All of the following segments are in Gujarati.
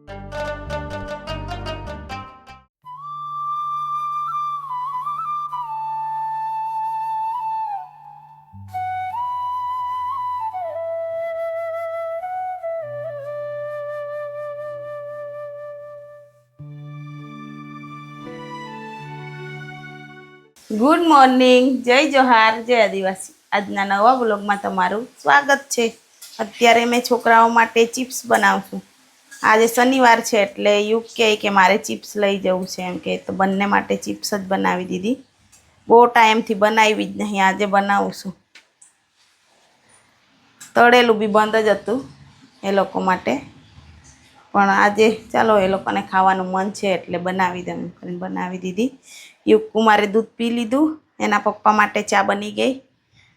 ગુડ મોર્નિંગ, જય જોહાર, જય આદિવાસી. આજના નવા બ્લોગમાં તમારું સ્વાગત છે. અત્યારે મેં છોકરાઓ માટે ચિપ્સ બનાવું છું. આજે શનિવાર છે એટલે યુગ કહે કે મારે ચિપ્સ લઈ જવું છે એમ કે, તો બંને માટે ચિપ્સ જ બનાવી દીધી. બહુ ટાઈમથી બનાવી જ નહીં, આજે બનાવું છું. તળેલું બી બંધ જ હતું એ લોકો માટે, પણ આજે ચાલો એ લોકોને ખાવાનું મન છે એટલે બનાવી દઉં કરીને બનાવી દીધી. યુગ કુમારે દૂધ પી લીધું, એના પપ્પા માટે ચા બની ગઈ.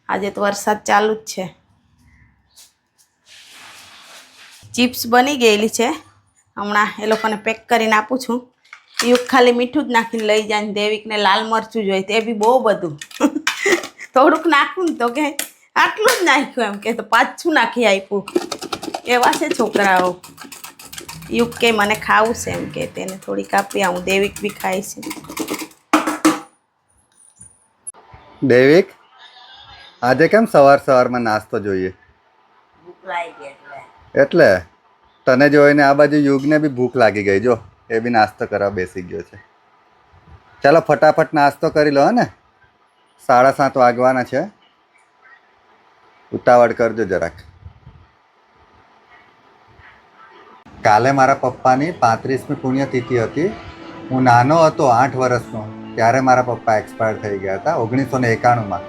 આજે તો વરસાદ ચાલુ જ છે. ચિપ્સ બની ગયેલી છે, હમણાં એ લોકોને પેક કરીને આપું છું. યુગ ખાલી મીઠું જ નાખીને લઈ જાય ને દેવિકને લાલ મરચું જોઈએ તે બી બહુ બધું. થોડુંક નાખું ને તો કે આટલું જ નાખ્યું એમ કે, તો પાછું નાખી આપ્યું. એવા છે છોકરાઓ. યુગ કે મને ખાવું છે એમ કે, તેને થોડીક આપી આવું. દેવિક બી ખાય છે. દેવિક, આજે કેમ સવારમાં નાસ્તો જોઈએ? ભૂખ લાગી ગઈ એટલે તને જોઈને આ બાજુ યુગને બી ભૂખ લાગી ગઈ. જો એ બી નાસ્તો કરવા બેસી ગયો છે. ચાલો ફટાફટ નાસ્તો કરી લો ને, 7:30 વાગવાના છે. ઉતાવળ કરજો જરાક. કાલે મારા પપ્પાની 35મી પુણ્યતિથિ હતી. હું નાનો હતો, 8 વર્ષનો, ત્યારે મારા પપ્પા એક્સપાયર થઈ ગયા હતા 1991માં.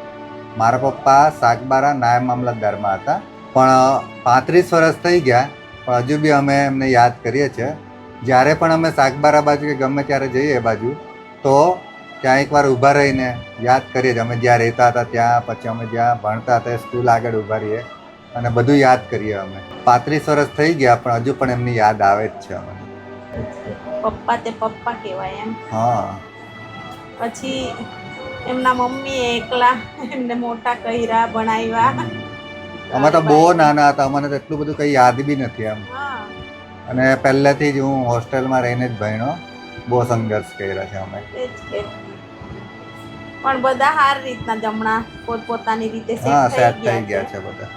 મારા પપ્પા સાગબારા નાયબ મામલતદારમાં હતા. પણ 35 વર્ષ થઈ ગયા, પણ હજુ બી અમે એમને યાદ કરીએ છીએ. જ્યારે પણ અમે સાગબારા બાજુ કે ગમે ત્યારે જઈએ એ બાજુ, તો ત્યાં એકવાર ઊભા રહીને યાદ કરીએ છીએ. અમે જ્યાં રહેતા હતા ત્યાં, પછી અમે જ્યાં ભણતા હતા સ્કૂલ આગળ ઊભા રહીએ અને બધું યાદ કરીએ અમે. 35 વર્ષ થઈ ગયા પણ હજુ પણ એમની યાદ આવે જ છે અમને. પપ્પા તે પપ્પા કહેવાય એમ. હા. પછી એમના મમ્મી એકલા એમને મોટા કર્યા, ભણાવ્યા. અમે તો બહુ નાના હતા, અમને તો એટલું બધું કંઈ યાદ બી નથી એમ. અને પહેલેથી જ હું હોસ્ટેલમાં રહીને જ ભણ્યો. બહુ સંઘર્ષ કર્યા છે અમે. પણ બધા સારી રીતના જમણા પોતપોતાની રીતે સેટ સેટ થઈ ગયા છે બધા.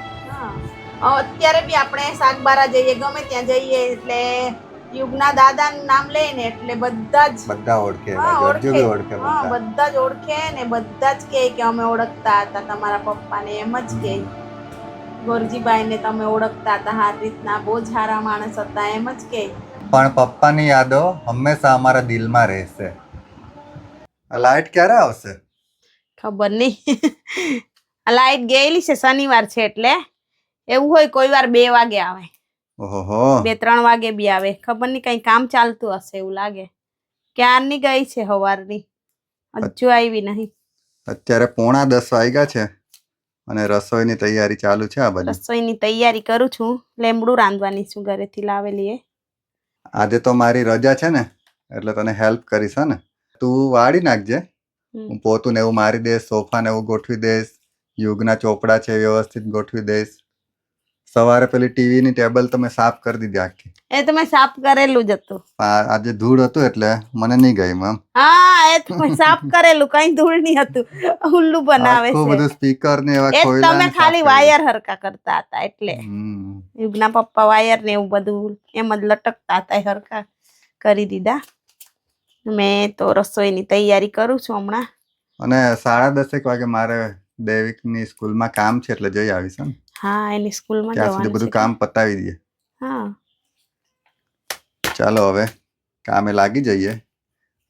અત્યારે બી આપણે સાગબારા જઈએ, ગમે ત્યાં જઈએ એટલે યુગના દાદાનું નામ લઈને એટલે બધા જ ઓળખે. બધા જ ઓળખે ને બધા જ કહે કે અમે ઓળખતા હતા તમારા પપ્પાને. એમ જ કહે ગોરજીભાઈ ને તમે ઓળખતા હતા સારી રીતના, બહુ જ સારા માણસ હતા, એમ જ કહે. પણ પપ્પાની યાદો હંમેશા અમારા દિલમાં રહેશે. લાઈટ ક્યારે આવશે? ખબર નહીં. આ લાઈટ ગયેલી છે, શનિવાર છે એટલે એવું હોય. કોઈ વાર 2 વાગે આવે, 2-3 વાગે બી આવે. ખબર નહીં, કઈ કામ ચાલતું હશે એવું લાગે. ક્યારની ગઈ છે સવારની, હજુ આવી નહીં. અત્યારે 9:45 વાગ્યા છે અને રસોઈની તૈયારી ચાલુ છે. આ બાજુ રસોઈની તૈયારી કરું છું. લેમડું રાંધવાની છું, ઘરેથી લાવેલી. આજે તો મારી રજા છે ને, એટલે તને હેલ્પ કરીશ ને. તું વાળી નાખજે, હું પોતું ને એવું મારી દઈશ, સોફા ને એવું ગોઠવી દઈશ, યુગના ચોપડા છે વ્યવસ્થિત ગોઠવી દઈશ. સવારે પેલી ટીવીની ટેબલ તો મેં સાફ કરી દીધી આખી. એ તો મેં સાફ કરેલું જ હતું. આજે ધૂળ હતું એટલે મને નહીં ગઈ મેમ. હા, એ તો મેં સાફ કરેલું, કઈ ધૂળ નહીં હતું. ઉલ્લુ બનાવે છે. બધું સ્પીકર ને એવા ખોયલા. તમે ખાલી વાયર હરકા કરતા હતા એટલે. યુગના પપ્પા વાયર ને એવું બધું એમ જ લટકતા હતા, હરકા કરી દીધા. મેં તો રસોઈની તૈયારી કરું છું હમણાં. અને 10:30 વાગે મારે દેવિકની સ્કૂલમાં કામ છે એટલે જઈ આવીશ ને. હા, એની સ્કૂલમાં ત્યાં સુધી બધું કામ પતાવી દઈએ. હા, ચાલો હવે કામે લાગી જઈએ.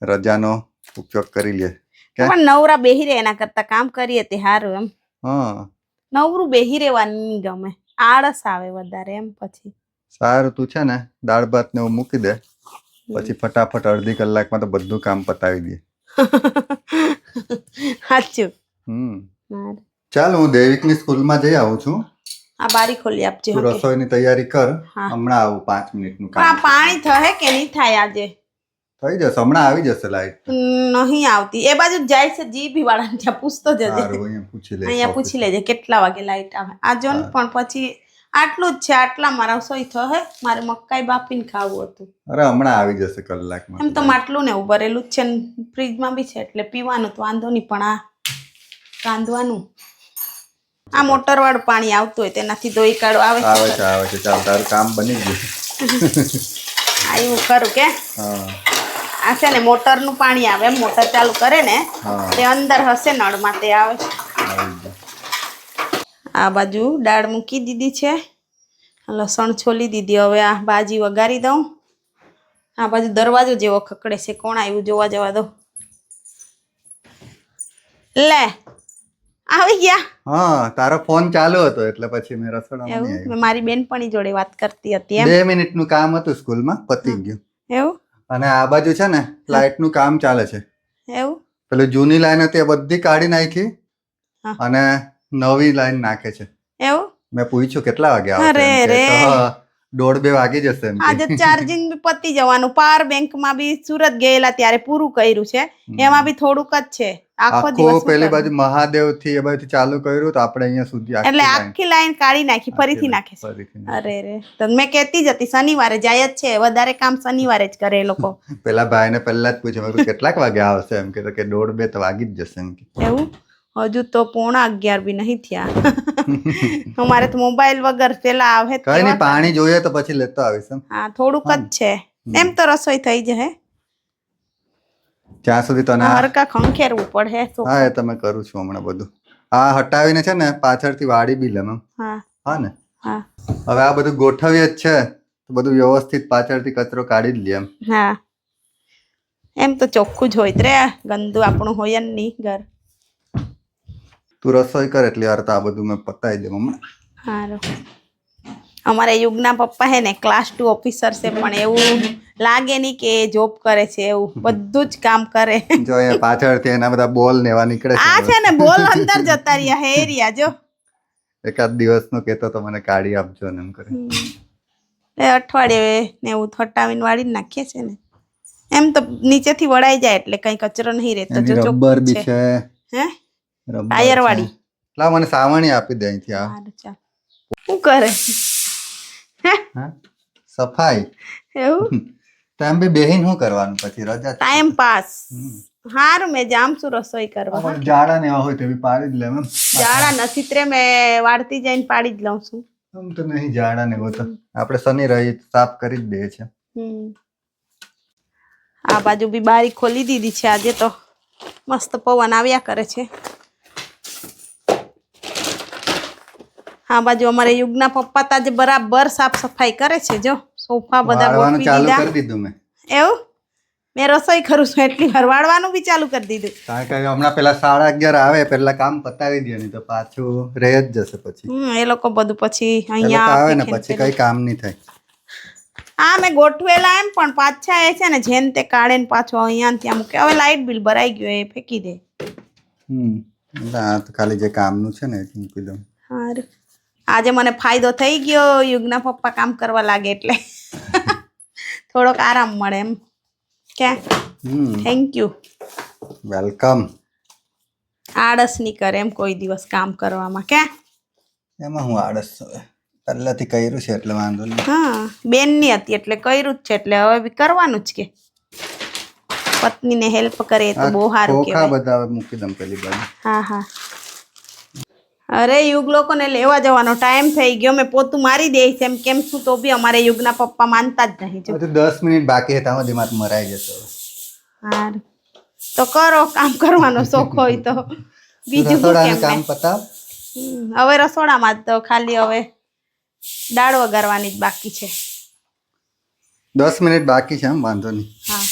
રજાનો ઉપયોગ કરી લઈએ. પણ નવરા બેહી રહે એના કરતા કામ કરીએ તે સારું એમ. હા, નવરું બેહી રહેવાનું ગમે, આળસ આવે વધારે એમ. પછી સારું, તું છે ને દાળ ભાત ને એવું મૂકી દે, પછી ફટાફટ અડધી કલાકમાં તો બધું કામ પતાવી દઈએ. સાચું. ચાલ, હું દેવિકની સ્કૂલમાં જઈ આવું છું. આ બારી ખોલી આપજો. રસોઈની તૈયારી કર, હમણાં આવું 5 મિનિટનું કામ. પાણી થશે કે નહીં થાય આજે? થઈ જશે, હમણાં આવી જશે લાઈટ. નહીં આવતી. એ બાજુ જાય છે જીબી વાળા, ત્યાં પૂછતો જજે. અહીંયા પૂછી લેજે કેટલા વાગે લાઈટ આવે. આ જો ને, પણ પછી આટલું જ છે, આટલામાં રસોઈ થશે. મારે મકાઈ બાફીને ખાવું હતું. અરે હમણાં આવી જશે કલાકમાં. એમ તો માટલું ને એવું ભરેલું જ છે ને ફ્રીજમાં બી છે એટલે પીવાનું તો વાંધો નહીં, પણ આ રાંધવાનું આ મોટર વાળું પાણી આવતું હોય તેનાથી દોઈ કાઢો આવે છે. આવે છે. ચાલ તારું કામ બની ગયું. આવ્યું ખરું કે હા આ છે ને મોટરનું પાણી આવે, એમ મોટર ચાલુ કરે ને તે અંદર હશે નળમાં તે આવે છે. આ બાજુ દાળ મૂકી દીધી છે, લસણ છોલી દીધી. હવે આ ભાજી વઘારી દઉં. આ બાજુ દરવાજો જેવો ખકડે છે, કોણ આવ્યું જોવા જવા દો. લે આવી ગયા. હા તારો ફોન ચાલુ હતો એટલે પછી મેં રસોડામાં એવું નહીં આવ્યો. મેં મારી બેનપણી જોડે વાત કરતી હતી એમ. 2 મિનિટનું કામ હતું સ્કૂલમાં, પતી ગયું. એવું અને આ બાજુ છે ને લાઇટનું કામ ચાલે છે. એવું પેલું જૂની લાઈન હતી એ બધી કાઢી નાખી હા. અને નવી લાઈન નાખે છે. એવું મેં પૂછ્યું કેટલા વાગે અરે આવશે એમ કે, રે. તો 1:30-2 વાગી જશે એમ કે. આજે ચાર્જિંગ બી પતી જવાનું. પાવર બેંક માં બી સુરત ગયેલા ત્યારે પૂરું કર્યું છે, એમાં બી થોડુંક જ છે. આખો દિવસ આખું શું પેલી કરવું? બાજુ મહાદેવ થી એ બાજુ ચાલુ કર્યું તો આપણે અહીંયા સુધી એટલે આખી લાઈન કાઢી નાખી, ફરીથી નાખે છે. ફરીથી અરે રે, તો મેં કહેતી જ હતી શનિવારે જાય જ છે, વધારે કામ શનિવારે જ કરે એ લોકો. પેલા ભાઈને પહેલા જ પૂછ્યું મેં કીધું કેટલાક વાગે આવશે એમ કે 1:30-2 તો વાગી જ જશે એમ કે. એવું હજુ તો 11:15 બી નહીં થયા. અમારે તો મોબાઈલ વગર પેલા આવે જ કઈ નહીં, કેવા પાણી જોઈએ તો પછી લેતો આવીશ એમ. હા થોડુંક જ છે, એમ તો રસોઈ થઈ જશે. ત્યાં સુધી તને હરકા ખંખેરવું પડે તો. હા એ તમે કરું છું હમણાં બધું. આ હટાવીને છે ને પાછળથી વાળી બી લેમ એમ. હા હા ને હા હવે આ બધું ગોઠવીએ જ છે તો બધું વ્યવસ્થિત પાછળથી કચરો કાઢી જ લે એમ. હા એમ તો ચોખ્ખું જ હોય રે, ગંદુ આપણું હોય જ નહીં ઘર. તું રસોઈ કર એટલે યાર તો આ બધું મેં પતાવી દઉં હમણાં. સારું. અમારે યુગના પપ્પા હે ને ક્લાસ 2 ઓફિસર છે, પણ એવું લાગે નહીં કે જોબ કરે છે, એવું બધું જ કામ કરે. જો અહીંયા પાછળથી એના બધા બોલ ને એવા નીકળે આ છે. છે ને બોલ અંદર જતા રહ્યા હેરિયા જો. એકાદ દિવસનો કહેતો તો મને કાઢી આપજો ને એમ કરે. એ અઠવાડિયે ને એવું હટાવીને વાળી નાખીએ છે ને, એમ તો નીચેથી વળાઈ જાય એટલે કઈ કચરો નહીં રહેતો. એની જો રબર ચોખ્ખું બી છે. છે. હે રબર ટાયર છે. વાળી. લાવ મને સાવણી આપી દે અહીંથી આ. સારું ચાલ. શું કરે હા સફાઈ એવું ટાઈમ બી બેહીન શું કરવાનું પછી રજા ટાઈમ પાસ. હારું મેં જામ છું રસોઈ કરવા. જાડા ને એવા હોય તો બી પાડી જ લેમ એમ. જાડા નથી ત્રે મેં વાળતી જઈને પાડી જ લઉં છું. આમ તો નહીં જાડા ને એવો તો આપણે શનિ રહી સાફ કરી જ દે છે. આ બાજુ બી બારી ખોલી દીધી છે, આજે તો મસ્ત પવન આવ્યા કરે છે. આ બાજુ અમારે યુગના પપ્પા તાજે બરાબર સાફ સફાઈ કરે છે. જો સોફા બધા વાળવાનું ગોઠવી ચાલુ દીધા. કરી દીધું મેં. એવું મેં રસોઈ કરું છું એટલી વાર વાળવાનું બી ચાલુ કરી દીધું. કારણ કે હમણાં પેલા 11:30 આવે પેલા કામ પતાવી દે નહીં તો પાછું રહી જ જશે પછી. એ લોકો બધું પછી એ લોકો અહીંયા આવે ને આપી પછી કઈ કામ નહીં થાય. આ મેં ગોઠવેલા એમ પણ પાછા એ છે ને જેન તે કાઢે ને પાછો અહીંયા ત્યાં મૂકે. હવે લાઇટ બિલ ભરાઈ ગયું એ ફેંકી દે. એટલે આ તો ખાલી જે કામનું છે ને એ મૂકી દઉં. સારું આજે મને ફાયદો થઈ ગયો, યુગના પપ્પા કામ કરવા લાગે એટલે થોડોક આરામ મળે એમ કે. Thank you. વેલકમ. આળસ નહીં કરે એમ કોઈ દિવસ કામ કરવામાં કે. એમાં હું આળસ પહેલાથી કર્યું છે એટલે વાંધો નહીં. હા બેનની હતી એટલે કર્યું જ છે એટલે હવે બી કરવાનું જ કે. પત્નીને હેલ્પ કરે તો બહુ સારું ખોખા કહેવાય. બધા હવે મૂકી દઉં પેલી બાજુ. હા હા. અરે યુગ લોકોને લેવા જવાનો ટાઈમ થઈ ગયો. મેં પોતું મારી દઈશ એમ કેમ છું તો બી અમારે યુગના પપ્પા માનતા જ નહીં. જો હજુ 10 મિનિટ બાકી હતા હું દિમાગ મરાઈ જતો. હારું તો કરો, કામ કરવાનો શોખ હોય તો. બીજું શું રસોડાનું કેમ કામ પતાવ. હવે રસોડામાં જ તો ખાલી હવે દાળ વઘારવાની જ બાકી છે. 10 મિનિટ બાકી છે એમ વાંધો નહીં. હા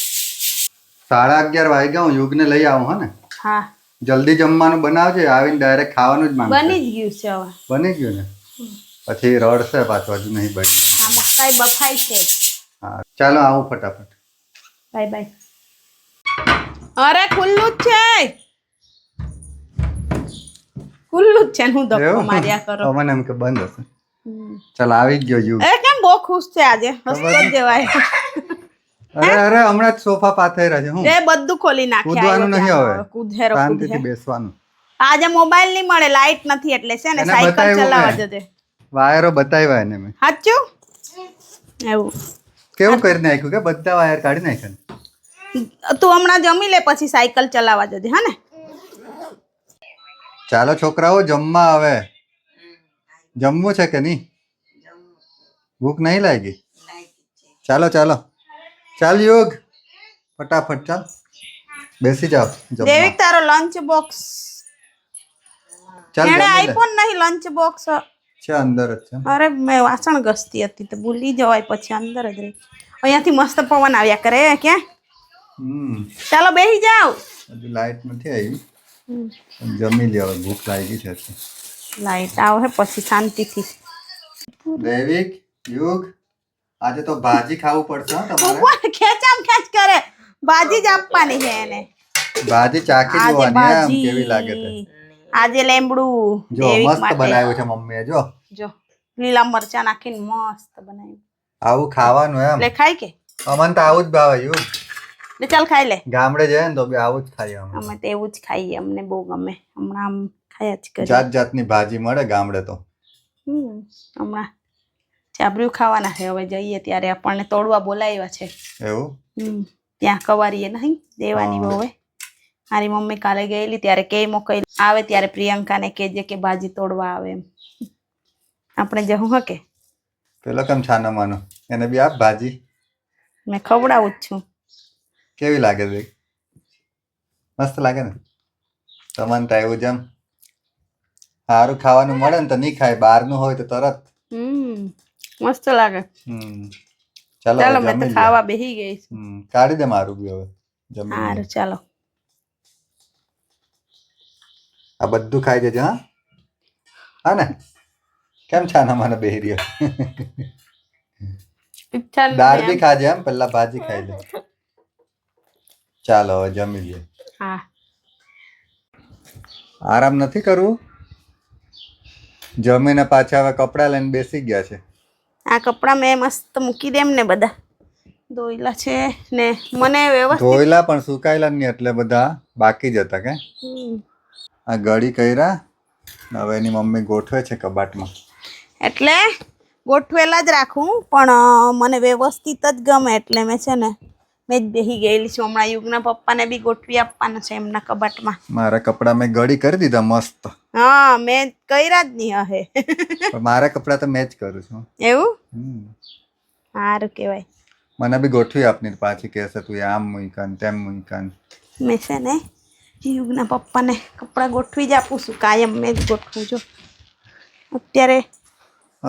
11:30 વાગ્યા હું યુગને લઈ આવું હો ને. હા જલ્દી જમવાનું બનાવજે, આવીને ડાયરેક્ટ ખાવાનું જ માંગશે. બની જ ગયું છે હવે. બની ગયું ને પછી રડશે પાછું હજુ નહીં બન્યું. આ મકાઈ બફાઈ છે. હા ચાલો આવું ફટાફટ. Bye bye. અરે ખુલ્લું જ છે, ખુલ્લું જ છે ને હું ધક્કો માર્યા કરો. મને એમ કે બંધ હશે. ચાલ આવી જ ગયો યુગ. એ કેમ બહુ ખુશ છે આજે, હસતો જ જવાય. અરે હમણાં જ સોફા પાથરી રહ્યા છે. હું એ બધું ખોલી નાખ્યા. કૂદવાનું નહીં હવે, કૂધેરો શાંતિથી બેસવાનું. આજે મોબાઈલ નહીં મળે, લાઈટ નથી એટલે છે ને એને સાયકલ બતાવ્યું ચલાવવા મેં. જજે. વાયરો બતાવ્યા એને મેં. સાચું એવું કેવું કરી નાખ્યું કે બધા વાયર કાઢી નાખ્યા. તું હમણાં જમી લે પછી સાયકલ ચલાવવા જજે હા ને. ચાલો છોકરાઓ જમવા હવે. જમવું છે કે નહીં? ભૂખ નહીં લાગી? ચાલો ચાલો ચાલ યુગ ફટાફટ ચાલ બેસી જાઓ જમવા. દેવિક તારો લંચ બોક્સ ચાલ એને જમી લે. આપ્યો ને નહીં લંચ બોક્સ. છે અંદર જ છે. અરે મેં વાસણ ઘસતી હતી તો ભૂલી જવાય પછી અંદર જ રહી. અહીંયાથી મસ્ત પવન આવ્યા કરે ક્યાં. ચાલો બેસી જાઓ. હજુ લાઈટ નથી આવી પણ જમી લે હવે ભૂખ લાગી છે. લાઈટ આવે પછી શાંતિથી. દૈવિક યુગ આજે તો ભાજી ખાવું પડશે હો તમારે. ખેંચામ ખેંચ કરે ભાજી જ આપવાની છે એને. ભાજી ચાખી આજે જોવાની આમ ભાજી કેવી લાગે છે. આજે લેમડું જો દેવિક મસ્ત માટે. બનાવ્યું છે મમ્મીએ. જો જો લીલા મરચા નાખીને મસ્ત બનાવ્યું. આવું ખાવાનું એમ. લે ખાય કે અમને તો આવું જ ભાવે યુગ. લે ચાલ ખાઈ લે. ગામડે જાય ને તો બી આવું જ ખાઈએ અમે. અમે તો એવું જ ખાઈએ અમને બહુ ગમે. હમણાં આમ ખાયા જ કરીએ. જાત જાતની ભાજી મળે ગામડે તો. હમણાં ચાબર્યું ખાવાના છે હવે જઈએ ત્યારે આપણને તોડવા બોલાવ્યા છે. એવું ત્યાં કવારીએ નહીં દેવાની બહુ. મારી મમ્મી કાલે ગયેલી ત્યારે કે મોકલી આવે ત્યારે પ્રિયંકાને કહેજે કે ભાજી તોડવા આવે એમ. આપણે જવું હકે પેલો કેમ છાનો માનો એને બી આપ ભાજી. મેં ખવડાવું જ છું. કેવી લાગે છે? મસ્ત લાગે ને? તમને તો એવું જેમ સારું ખાવાનું મળે ને તો નહીં ખાય, બહારનું હોય તો તરત. મસ્ત લાગે. ચાલો ચાલો હવે મેં તો જમી ખાવા બેસી ગઈ છું. કાઢી દે મારું બી હવે જમી લઈએ. સારું ચાલો. આ બધું ખાઈ દેજો હા. હા ને? કેમ છાના માને બેહી રહ્યો? દાળ બી ખાજે એમ, પેલા ભાજી ખાઈ લે. ચાલો હવે જમી લઈએ. હા આરામ નથી કરવું? જમીને પાછા હવે કપડાં લઈને બેસી ગયા છે. આ કપડા મેં મસ્ત મૂકી દેમ ને બધા ધોઈલા છે ને મને વ્યવસ્થિત ધોઈલા પણ સુકાયેલા નહીં એટલે બધા બાકી જ હતા કે. આ ગળી કર્યા હવે એની મમ્મી ગોઠવે છે કબાટમાં. એટલે ગોઠવેલા જ રાખું પણ મને વ્યવસ્થિત જ ગમે એટલે મેં છે ને મેં જ બેસી ગયેલી છું. હમણાં યુગના પપ્પાને બી ગોઠવી આપવાના છે એમના કબાટમાં. મારા કપડા મેં ગળી કરી દીધા મસ્ત. હા મેં કર્યા જ નહીં હે. પણ મારા કપડા તો મેં જ કરું છું. એવું સારું કહેવાય. મને બી ગોઠવી આપની પાછી કહેશે તું આમ મૂકાન તેમ મૂકાન. મેં છે ને યુગના પપ્પાને કપડાં ગોઠવી જ આપું છું કાયમ. મેં જ ગોઠવું છું અત્યારે.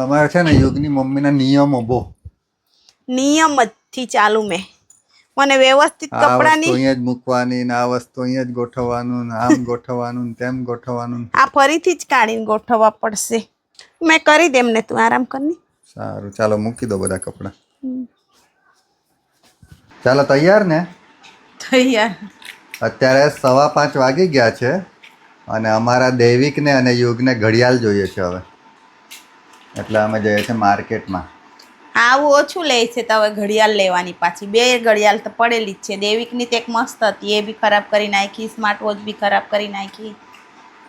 અમારે છે ને યુગની મમ્મીના નિયમો બહુ. નિયમ થી ચાલુ મેં. મને વ્યવસ્થિત આ વસ્તુ કપડાની અહીંયા જ મૂકવાની ને આ વસ્તુ અહીંયા જ ગોઠવવાનું ને આમ ગોઠવવાનું ને તેમ ગોઠવવાનું. આ ફરીથી જ કાઢીને ગોઠવવા પડશે. મેં કરી દેમ ને તું આરામ કરની. સારું ચાલો મૂકી દો બધા કપડા. ચાલો તૈયાર ને? તૈયાર. અત્યારે 5:15 વાગી ગયા છે અને અમારા દૈવિકને અને યુગને ઘડિયાળ જોઈએ છે હવે. એટલે અમે જઈએ છીએ માર્કેટમાં. આવું ઓછું લે છે તો હવે ઘડિયાળ લેવાની પાછી. 2 ઘડિયાળ તો પડેલી જ છે. દેવિકની તો એક મસ્ત હતી એ બી ખરાબ કરી નાખી. સ્માર્ટ વોચ બી ખરાબ કરી નાખી.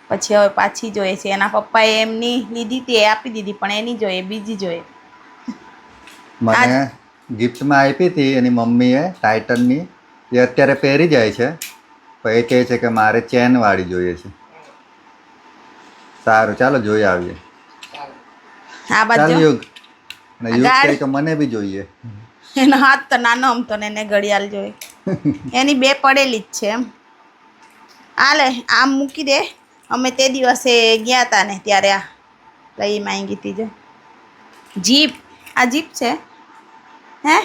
પછી હવે પાછી જોઈએ છે. એના પપ્પાએ એમની લીધી હતી એ આપી દીધી પણ એની જોઈએ બીજી જોઈએ. મને ગિફ્ટમાં આપી હતી એની મમ્મીએ ટાઇટનની. એ અત્યારે પહેરી જાય છે પણ એ કહે છે કે મારે ચેન વાળી જોઈએ છે. સારું ચાલો જોઈ આવીએ. આ બાજુ ચાલ યુગ ને યુગ કહે કે મને બી જોઈએ. એનો હાથ તો નાનો આમતો ને એને ઘડિયાળ જોઈએ. એની 2 પડેલી જ છે એમ. આલે આમ મૂકી દે. અમે તે દિવસે ગયા હતા ને ત્યારે આ લઈ માંગી હતી જો જીપ. આ જીપ છે હે.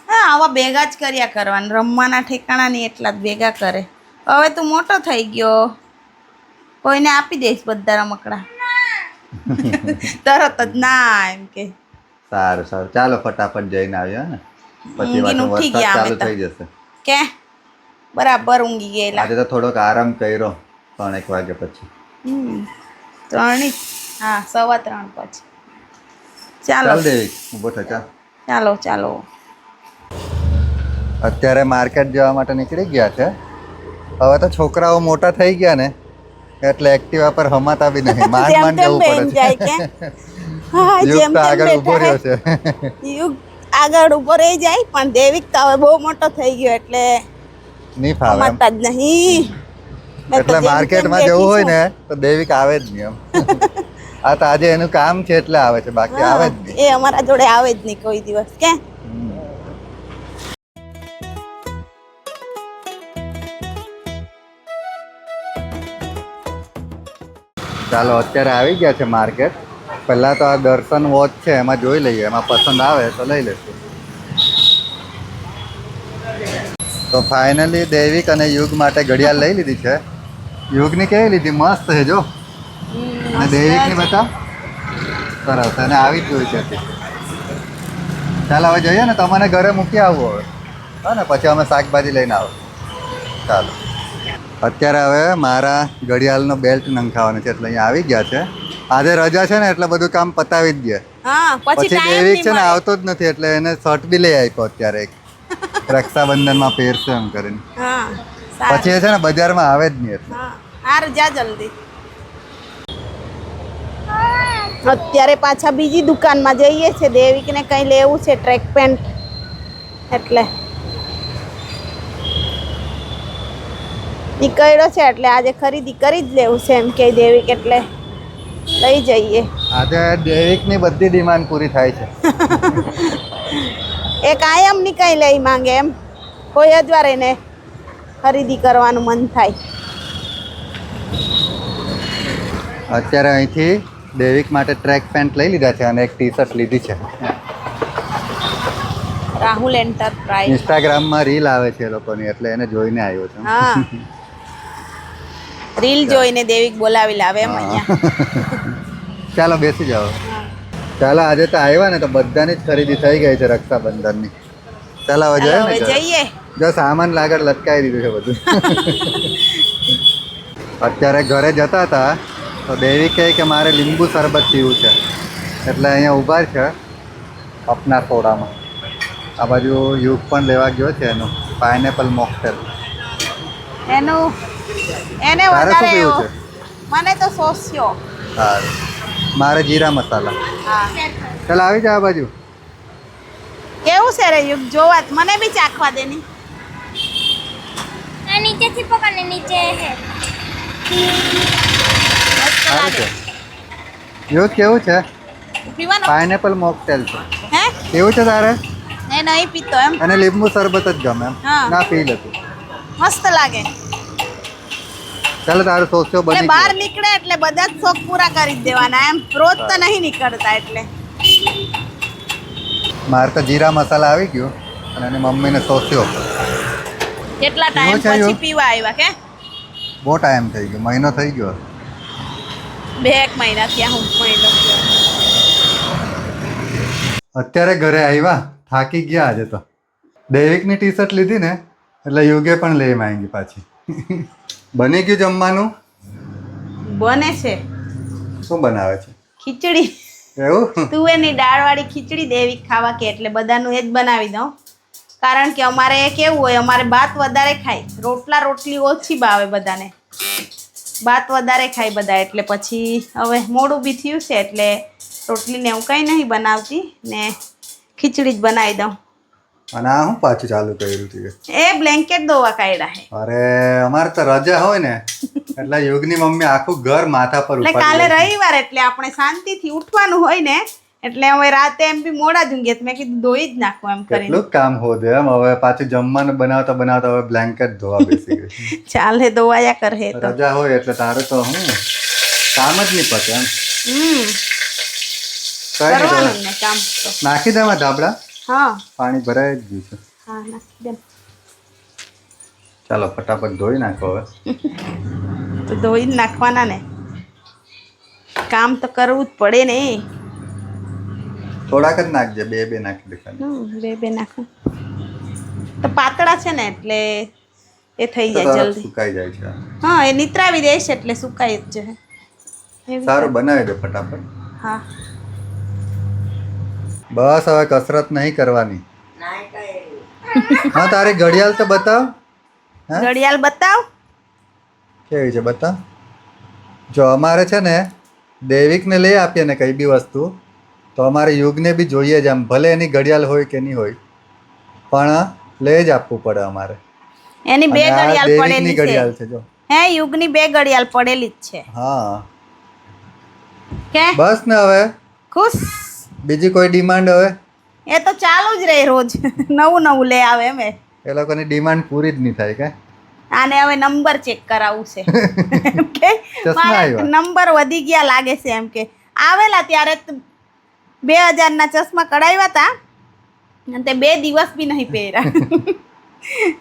હા આવા ભેગા જ કર્યા કરવાનું. રમવાના ઠેકાણા નહીં એટલા જ ભેગા કરે. હવે તું મોટો થઈ ગયો કોઈને આપી દઈશ બધા રમકડા. તરત જ ના એમ કે. સારું સારું ચાલો ફટાફટ જઈને આવ્યા ને પછી ઊંઘીને પાછો ઉઠી વરસાદ ગયા અમે ચાલુ તો. થઈ જશે. કે બરાબર ઊંઘી ગયેલા. આજે તો થોડોક આરામ કર્યો 3 વાગ્યા પછી. 3 હા 3:15 પછી. ચાલો ચાલ દેવી ઊભો થા ચાલ. ચાલો ચાલો. અત્યારે માર્કેટ જવા માટે નીકળી ગયા છે. હવે તો છોકરાઓ મોટા થઈ ગયા ને એટલે એક્ટિવા પર હમાતા બી નહીં, માંડ જેમ માંડ તેમ જવું બેન પડે જાય છે. કે હા યુગ જેમ તો તેમ આગળ ઊભો બેઠા રહ્યો હે. છે. યુગ આગળ ઉભો રહી જાય પણ દેવિક તો હવે બહુ મોટો થઈ ગયો એટલે નહીં ફાવે એમ. સમજતા જ નહીં. મેં તો એટલે જેમ તેમ માર્કેટમાં બેઠી જવું હોય છું. ને તો દેવિક આવે જ નહીં એમ. આ તો આજે એનું કામ છે એટલે આવે છે, બાકી હા, આવે જ નહીં. એ અમારા જોડે આવે જ નહીં કોઈ દિવસ કે ચાલો અત્યારે આવી ગયા છે માર્કેટ. પહેલા તો આ દર્શન વોચ છે એમાં જોઈ લઈએ, એમાં પસંદ આવે તો લઈ લઈશું. તો ફાઇનલી દેવિક અને યુગ માટે ઘડિયાળ લઈ લીધી છે. યુગની કેવી લીધી? મસ્ત છે જો. અને દેવિકની બતાવ. સરસ, અને આવી જ જોઈ છે. ચાલો હવે જઈએ ને, તમને ઘરે મૂકી આવવું હવે, હા ને, પછી અમે શાકભાજી લઈને આવો. ચાલો અત્યારે હવે મારા ઘડિયાળનો બેલ્ટ નંખાવાનો છે એટલે અહીંયા આવી ગયા છે. આજે રજા છે ને એટલે બધું કામ પતાવી જ દે. હા પછી પછી ટાઈમ દેવિક નહીં છે ને મળે. આવતો જ નથી એટલે એને શર્ટ બી લઈ આપ્યો અત્યારે એક, રક્ષાબંધનમાં પહેરશે એમ કરીને. હા સારું. પછી એ છે ને બજારમાં આવે જ નહીં એટલે. હા હારું જા જલ્દી. અત્યારે પાછા બીજી દુકાનમાં જઈએ છે, દેવિકને કંઈ લેવું છે ટ્રેક પેન્ટ એટલે નીકળ્યો છે એટલે આજે ખરીદી કરી જ લેવું છે એમ કે દેવિક એટલે લઈ જઈએ. આજે દેવિકની બધી ડિમાન્ડ પૂરી થાય છે. એ કાયમની કંઈ લઈ માંગે એમ, કોઈ જ વાર એને ખરીદી કરવાનું મન થાય. અત્યારે અહીંથી દેવિક માટે ટ્રેક પેન્ટ લઈ લીધા છે અને એક ટી શર્ટ લીધી છે. રાહુલ એન્ટરપ્રાઇઝ. ઇન્સ્ટાગ્રામમાં રીલ આવે છે એ લોકોની એટલે એને જોઈને આવ્યો છું. હા રીલ જોઈને દેવિક બોલાવી લાવે એમ અહીંયા. ચાલો બેસી જાઓ. ચાલો આજે તો આવ્યા ને તો બધાની જ ખરીદી થઈ ગઈ છે રક્ષાબંધનની. ચાલો હવે ચાલો જઈએ હવે ને. જઈએ. જો સામાન લાગડ લટકાવી દીધું છે બધું. અત્યારે ઘરે જતા હતા તો દેવી કહે કે મારે લીંબુ શરબત પીવું છે એટલે અહીંયા ઊભા છે અપના સોડામાં. આ બાજુ યુગ પણ લેવા ગયો છે એનું પાઇનેપલ મોકટેલ. એનું એને તારે શું વધારે પીવું છે? મને તો સોસ્યો. સારું, મારે જીરા મસાલા. હા ચાલ આવી જા આ બાજુ. કેવું છે રે યુગ? જોવાત મને બી ચાખવા દેની. નીચેથી પકડને નીચે હે સારું છે. યુગ કેવું છે? પીવાનો પાઇનેપલ મોકટેલ છે. હે? કેવું છે તારે? એ નહીં પીતો એમ. અને લીંબુ શરબત જ ગમે એમ. હા. ના પી લેતું. મસ્ત લાગે. ચાલો તારો સોસ્યો એટલે બની બહાર ગયો. નીકળે એટલે બધા જ શોખ પૂરા કરી જ દેવાના એમ. રોજ તો નહીં નીકળતા એટલે. મારે તો જીરા મસાલા આવી ગયો અને એની મમ્મીને સોસ્યો. કેટલા ટાઈમ કેવો છે પછી યુગ? પીવા આવ્યા કે? બહુ ટાઈમ થઈ ગયો, મહિનો થઈ ગયો. 2 મહિના થયા હું મહિનો થયો. અત્યારે ઘરે આવ્યા, થાકી ગયા આજે તો. દેવિકની ટી શર્ટ લીધી ને એટલે યુગે પણ લઈ માંગી પાછી. બની ગયું જમવાનું? બને છે શું બનાવે છે? ખીચડી. એવું? તુવેરની દાળવાળી ખીચડી દેવી ખાવા કે એટલે બધાનું એ જ બનાવી દઉં. કારણ કે અમારે કેવું હોય, અમારે ભાત વધારે ખાય, રોટલી ઓછી ભાવે બધાને. ભાત વધારે ખાય બધા એટલે પછી હવે મોડું બી થયું છે એટલે રોટલીને હું કંઈ નહીં બનાવતી ને ખીચડી જ બનાવી દઉં. અને આ હું પાછું ચાલુ કર્યું છે? એ બ્લેન્કેટ ધોવા કાઢ્યા છે. અરે અમારે તો રજા હોય ને એટલે યુગની મમ્મી આખું ઘર માથા પર એટલે ઉપાડી કાલે લે છે. રવિવાર એટલે આપણે શાંતિથી ઉઠવાનું હોય ને એટલે હવે રાતે એમ બી મોડા જ ઊંઘીએ તો મેં કીધું ધોઈ જ નાખું એમ કરીને. કેટલું કામ હોદે એમ. હવે પાછું જમવાનું બનાવતા બનાવતા હવે બ્લેન્કેટ ધોવા બેસી ગઈ. ચાલે ધોવાયા કરે તો. રજા હોય એટલે તારે તો હું કામ જ નહીં પતે એમ. હમ કઈ નહીં કરવાનું ધોવા. ને કામ તો. નાખી દે એમાં ધાબળા, હા પાણી ભરાઈ જ ગયું છે. હા નાખી દે. ચાલો ફટાફટ ધોઈ નાખો હવે. તો ધોઈ જ નાખવાના ને, કામ તો કરવું જ પડે ને. થોડાક જ નાખજે, બે નાખી દે ખાલી. બે નાખું તો પાતળા છે ને એટલે એ થઈ તો જાય તરત જલ્દી. સુકાઈ જાય છે. હા એ નીતરાવી દઈશ એટલે સુકાઈ જ જશે. એવી સારું બનાવી દે ફટાફટ. હા બસ હવે કસરત નહીં કરવાની. હા તારી ઘડિયાળ તો બતાવ. હા ઘડિયાળ બતાવ. કેવી છે બતાવ. જો અમારે છે ને દેવિકને લઈ આપીએ ને કઈ બી વસ્તુ તો અમારે યુગને બી જોઈએ જ આમ ભલે એની ઘડિયાળ હોય કે નહીં હોય પણ લઈ જ આપવું પડે અમારે. એની બે અને આ ઘડિયાળ દેવિકની પડેલી છે. ઘડિયાળ છે જો. હે યુગની બે ઘડિયાળ પડેલી જ છે. હા કે બસ ને હવે ખુશ. બીજી કોઈ ડિમાન્ડ હવે એ તો ચાલુ જ રહે રોજ નવું નવું લે આવે એમ. એ લોકોની ડિમાન્ડ પૂરી જ નહીં થાય કે આને હવે નંબર ચેક કરાવવું છે એમ કે ચશ્મા મારે આવ્યા. નંબર વધી ગયા લાગે છે એમ કે આવેલા ત્યારે 2000 ચશ્મા કઢાવ્યા હતા અને તે 2 દિવસ બી નહીં પહેર્યા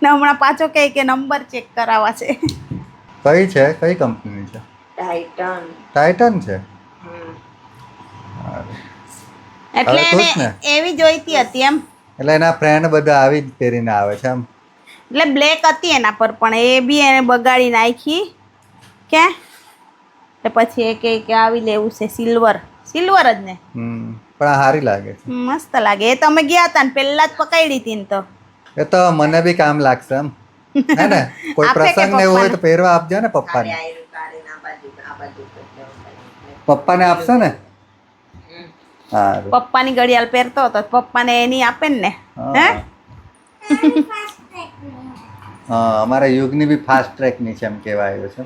ને હમણાં પાછો કહે કે નંબર ચેક કરાવવા છે. કઈ છે કઈ કંપનીની છે? ટાઇટન છે. એટલે હવે ખુશ એને ને? એવી જોઈતી હતી એમ. એટલે એના ફ્રેન્ડ બધા આવી જ પહેરીને આવે છે એમ. એટલે બ્લેક હતી એના પર પણ એ બી એને બગાડી નાખી કે એટલે પછી એ કહે કે આવી લેવું છે સિલ્વર જ ને. પણ આ સારી લાગે છે. મસ્ત લાગે. એ તમે ગયા હતા ને પહેલા જ પકડી હતી ને તો એ તો મને બી કામ લાગશે એમ હે ને કોઈ આપે કે પ્રસંગ ને એવું હોય તો પપ્પાને? પહેરવા આપજો ને પપ્પાને. પપ્પાને આપશે ને? સારું. પપ્પાની ઘડિયાળ પહેરતો હતો તો પપ્પાને એની આપે ને. હે હા અમારા યુગની બી ફાસ્ટ ટ્રેકની છે એમ કહેવા આવ્યો છે.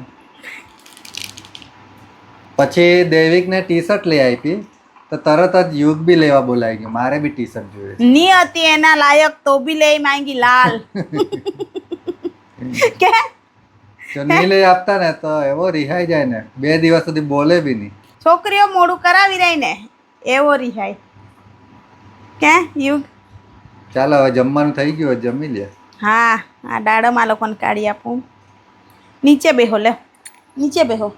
પછી દેવિકને ટી શર્ટ લઈ આપી તો તરત જ યુગ બી લેવા બોલાઈ ગયો. મારે બી ટી શર્ટ જોઈએ છે. ની હતી એના લાયક તો બી લઈ માંગી લાલ કે જો નહીં લઈ આપતા ને તો એવો રિહાઈ જાય ને 2 દિવસ સુધી બોલે બી નહીં. છોકરીઓ મોડું કરાવી રહી ને એવો રિહાય કે યુગ. ચાલો હવે જમવાનું થઈ ગયું હોય જમી લે. હા આ દાડમ આ લોકોને કાઢી આપું. નીચે બેહો લે નીચે બેહો.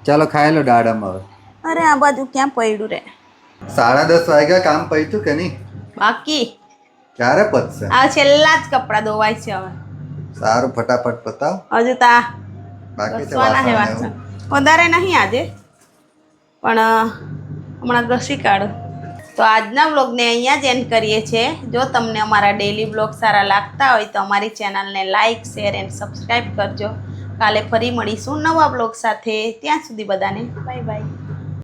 ચાલો ખાઈ લો દાડમ હવે. અરે આ બાજુ ક્યાં પડ્યું રે 10:30 વાગ્યા કામ પત્યું કે નહીં? બાકી ક્યારે પતશે? આ છેલ્લા જ કપડાં ધોવાય છે હવે. સારું ફટાફટ પતાવ. હજુ તા બાકી છે ઘસવાના હે વાસણ ને વાસણ. વધારે નહીં આજે પણ હમણાં ઘસી કાઢું. તો આજના વ્લોગને અહીંયા જ એન્ડ કરીએ છીએ. જો તમને અમારા ડેલી વ્લોગ સારા લાગતા હોય તો અમારી ચેનલને લાઇક શેર એન્ડ સબસ્ક્રાઈબ કરજો. કાલે ફરી મળીશું નવા વ્લોગ સાથે. ત્યાં સુધી બધાને બાય બાય.